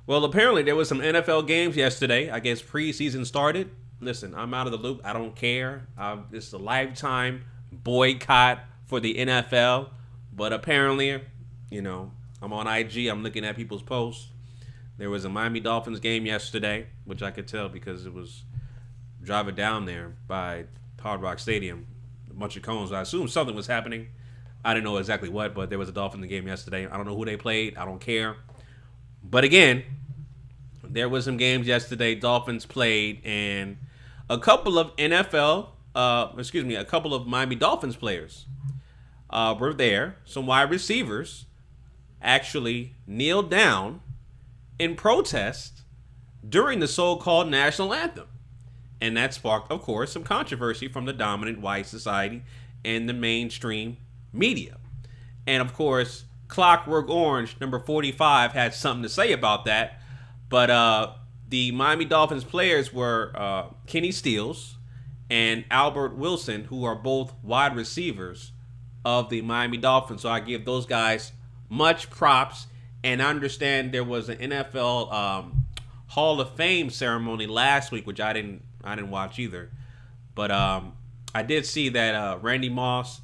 Well, apparently there was some NFL games yesterday. I guess preseason started. Listen, I'm out of the loop. I don't care. It's a lifetime boycott for the NFL. But apparently, I'm on IG. I'm looking at people's posts. There was a Miami Dolphins game yesterday, which I could tell because it was driving down there by Hard Rock Stadium. A bunch of cones. I assume something was happening. I didn't know exactly what, but there was a Dolphins game yesterday. I don't know who they played. I don't care. But again, there was some games yesterday. Dolphins played, and a couple of a couple of Miami Dolphins players were there. Some wide receivers actually kneeled down in protest during the so-called national anthem. And that sparked, of course, some controversy from the dominant white society and the mainstream media. And, of course, Clockwork Orange, number 45, had something to say about that. But the Miami Dolphins players were Kenny Stills and Albert Wilson, who are both wide receivers of the Miami Dolphins. So I give those guys much props. And I understand there was an NFL Hall of Fame ceremony last week, which I didn't watch either. But I did see that Randy Moss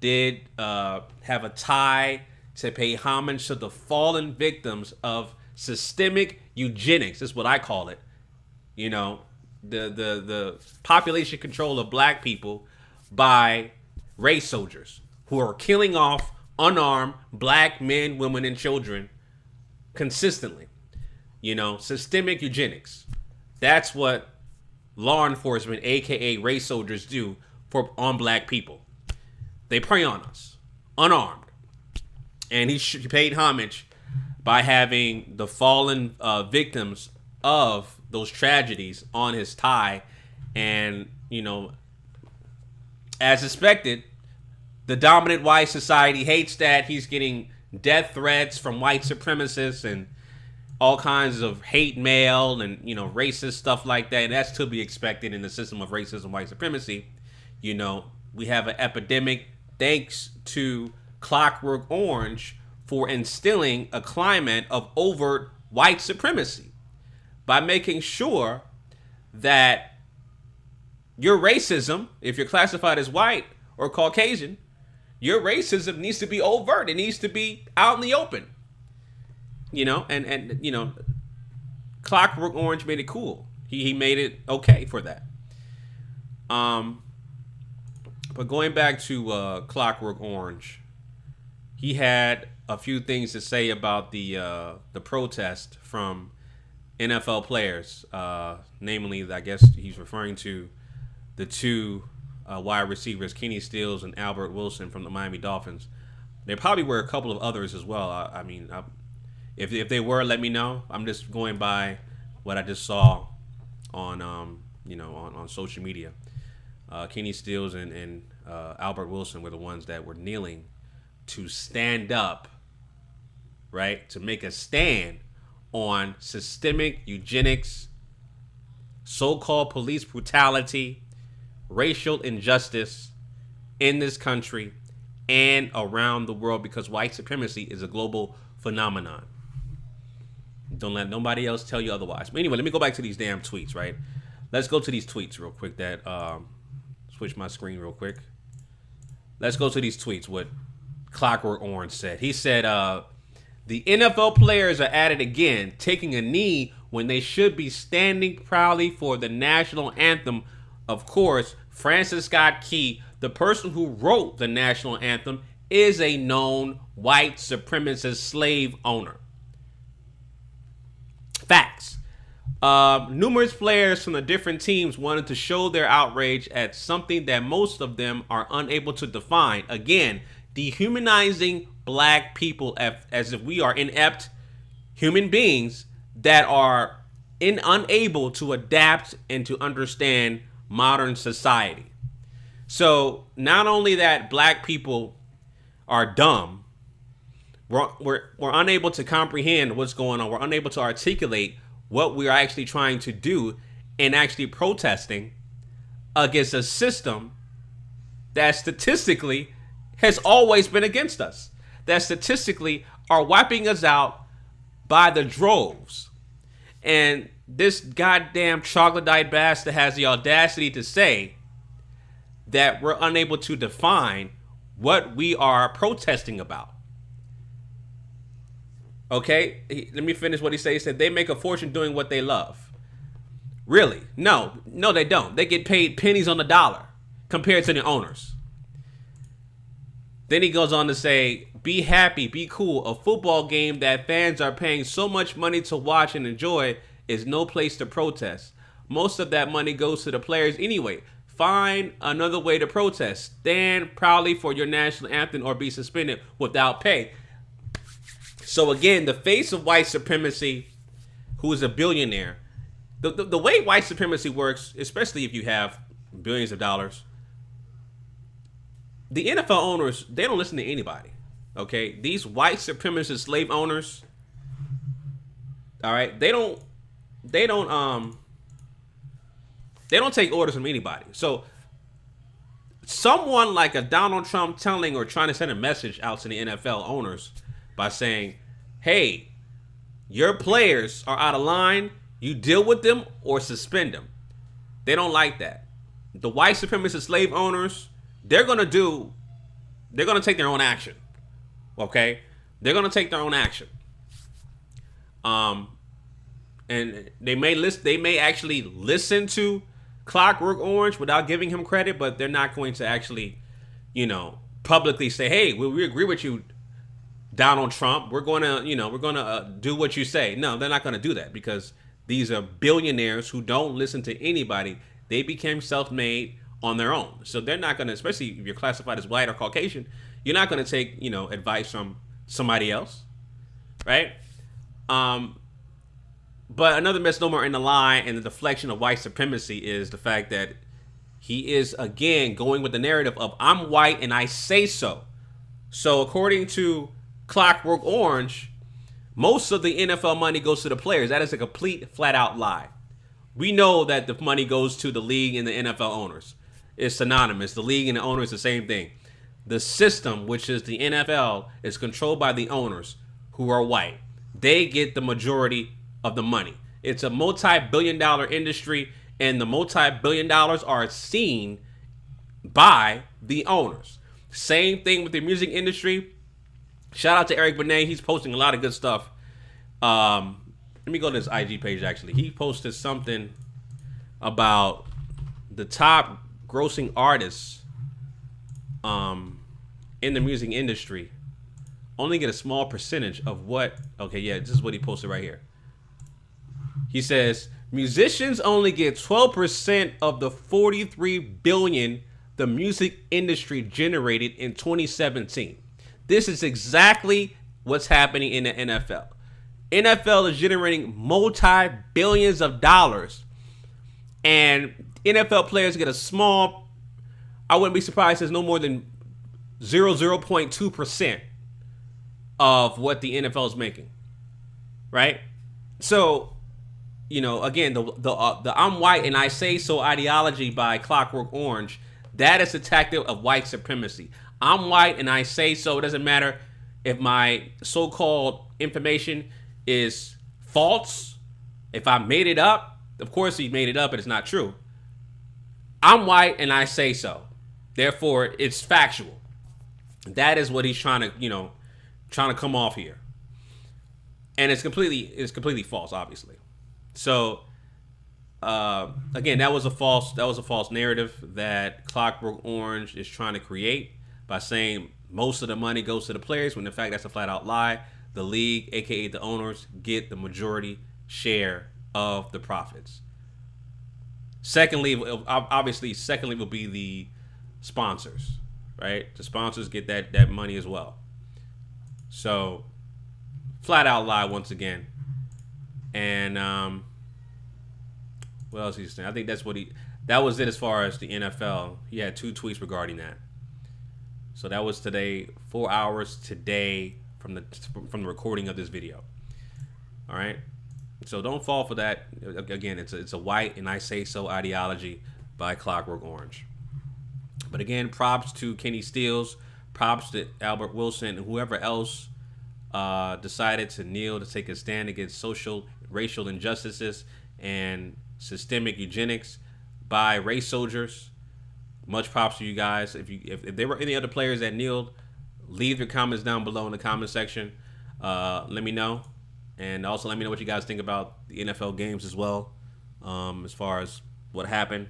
did have a tie to pay homage to the fallen victims of systemic eugenics. Is what I call it. The population control of black people by race soldiers who are killing off unarmed black men, women, and children consistently. Systemic eugenics. That's what law enforcement, aka race soldiers, do on black people. They prey on us, unarmed. And he paid homage by having the fallen victims of those tragedies on his tie. And, as expected, the dominant white society hates that. He's getting death threats from white supremacists and all kinds of hate mail and, racist stuff like that. And that's to be expected in the system of racism, white supremacy. We have an epidemic thanks to Clockwork Orange for instilling a climate of overt white supremacy by making sure that your racism, if you're classified as white or Caucasian, your racism needs to be overt. It needs to be out in the open. And Clockwork Orange made it cool. He made it okay for that. But going back to Clockwork Orange, he had a few things to say about the protest from NFL players. Namely, I guess he's referring to the two wide receivers, Kenny Stills and Albert Wilson from the Miami Dolphins. There probably were a couple of others as well. If they were, let me know. I'm just going by what I just saw on on social media. Kenny Stills and Albert Wilson were the ones that were kneeling to stand up, right? To make a stand on systemic eugenics, so-called police brutality, racial injustice in this country and around the world, because white supremacy is a global phenomenon. Don't let nobody else tell you otherwise. But anyway, let me go back to these damn tweets, right? Let's go to these tweets real quick. Switch my screen real quick. Let's go to these tweets, what Clockwork Orange said. He said, the NFL players are at it again, taking a knee when they should be standing proudly for the national anthem. Of course, Francis Scott Key, the person who wrote the national anthem, is a known white supremacist slave owner. Facts. Numerous players from the different teams wanted to show their outrage at something that most of them are unable to define. Again, dehumanizing black people as if we are inept human beings that are unable to adapt and to understand modern society. So not only that black people are dumb, we're unable to comprehend what's going on. We're unable to articulate what we are actually trying to do and actually protesting against a system that statistically has always been against us, that statistically are wiping us out by the droves. And this goddamn troglodyte bastard has the audacity to say that we're unable to define what we are protesting about. Okay, let me finish what he said. He said they make a fortune doing what they love. Really? No, they don't. They get paid pennies on the dollar compared to the owners. Then he goes on to say, be happy, be cool. A football game that fans are paying so much money to watch and enjoy is no place to protest. Most of that money goes to the players anyway. Find another way to protest. Stand proudly for your national anthem or be suspended without pay. So again, the face of white supremacy, who is a billionaire, the way white supremacy works, especially if you have billions of dollars, the NFL owners, they don't listen to anybody. Okay, these white supremacist slave owners, all right, they don't take orders from anybody. So someone like a Donald Trump telling or trying to send a message out to the NFL owners by saying, hey, your players are out of line, you deal with them or suspend them. They don't like that. The white supremacist slave owners, they're going to take their own action. Okay? They're going to take their own action. And they may actually listen to Clockwork Orange without giving him credit, but they're not going to actually, publicly say, hey, we agree with you, Donald Trump. We're going to do what you say. No, they're not going to do that because these are billionaires who don't listen to anybody. They became self-made on their own. So they're not going to, especially if you're classified as white or Caucasian, you're not going to take, advice from somebody else, right? But another misnomer in the lie and the deflection of white supremacy is the fact that he is, again, going with the narrative of I'm white and I say so. So according to Clockwork Orange, most of the NFL money goes to the players. That is a complete, flat-out lie. We know that the money goes to the league and the NFL owners. It's synonymous. The league and the owners, the same thing. The system, which is the NFL, is controlled by the owners who are white. They get the majority of the money. It's a multi-billion-dollar industry, and the multi-billion dollars are seen by the owners. Same thing with the music industry. Shout out to Eric Benet. He's posting a lot of good stuff. Let me go to his IG page, actually. He posted something about the top grossing artists in the music industry only get a small percentage of what... Okay, yeah, this is what he posted right here. He says, musicians only get 12% of the $43 billion the music industry generated in 2017. This is exactly what's happening in the NFL. NFL is generating multi-billions of dollars, and NFL players get a small, I wouldn't be surprised, there's no more than 0.2% of what the NFL is making, right? So, again, the I'm white and I say so ideology by Clockwork Orange, that is a tactic of white supremacy. I'm white and I say so. It doesn't matter if my so-called information is false. If I made it up, of course he made it up and it's not true. I'm white and I say so. Therefore, it's factual. That is what he's trying to come off here. And it's completely false, obviously. So again, that was a false narrative that Clockwork Orange is trying to create by saying most of the money goes to the players, when in fact that's a flat out lie. The league, aka the owners, get the majority share of the profits. Secondly, will be the sponsors, right? The sponsors get that money as well. So, flat out lie once again. And what else he's saying? I think that was it as far as the NFL. He had 2 tweets regarding that. So that was today, 4 hours today from the recording of this video. All right. So don't fall for that. Again, it's a white and I say so ideology by Clockwork Orange. But again, props to Kenny Stills, props to Albert Wilson, and whoever else decided to kneel to take a stand against social racial injustices and systemic eugenics by race soldiers. Much props to you guys. If there were any other players that kneeled, leave your comments down below in the comment section. Let me know, and also let me know what you guys think about the NFL games as well. As far as what happened,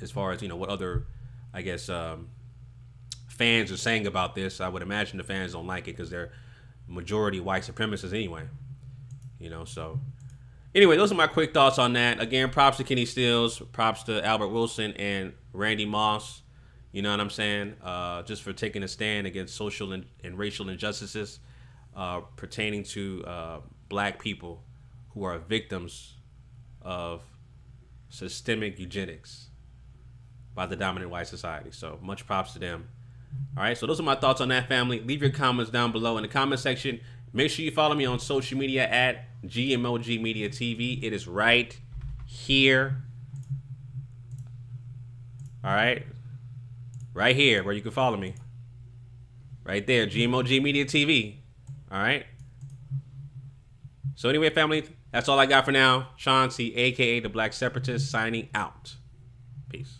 as far as what other, I guess, fans are saying about this. I would imagine the fans don't like it because they're majority white supremacists anyway. So anyway, those are my quick thoughts on that. Again, props to Kenny Stills, props to Albert Wilson and Randy Moss. You know what I'm saying? Just for taking a stand against social and racial injustices pertaining to black people who are victims of systemic eugenics by the dominant white society. So much props to them. All right, so those are my thoughts on that, family. Leave your comments down below in the comment section. Make sure you follow me on social media at GMOGMediaTV. It is right here. All right. Right here where you can follow me. Right there, GMOGMediaTV. All right. So anyway, family, that's all I got for now. Sean C, a.k.a. the Black Separatist, signing out. Peace.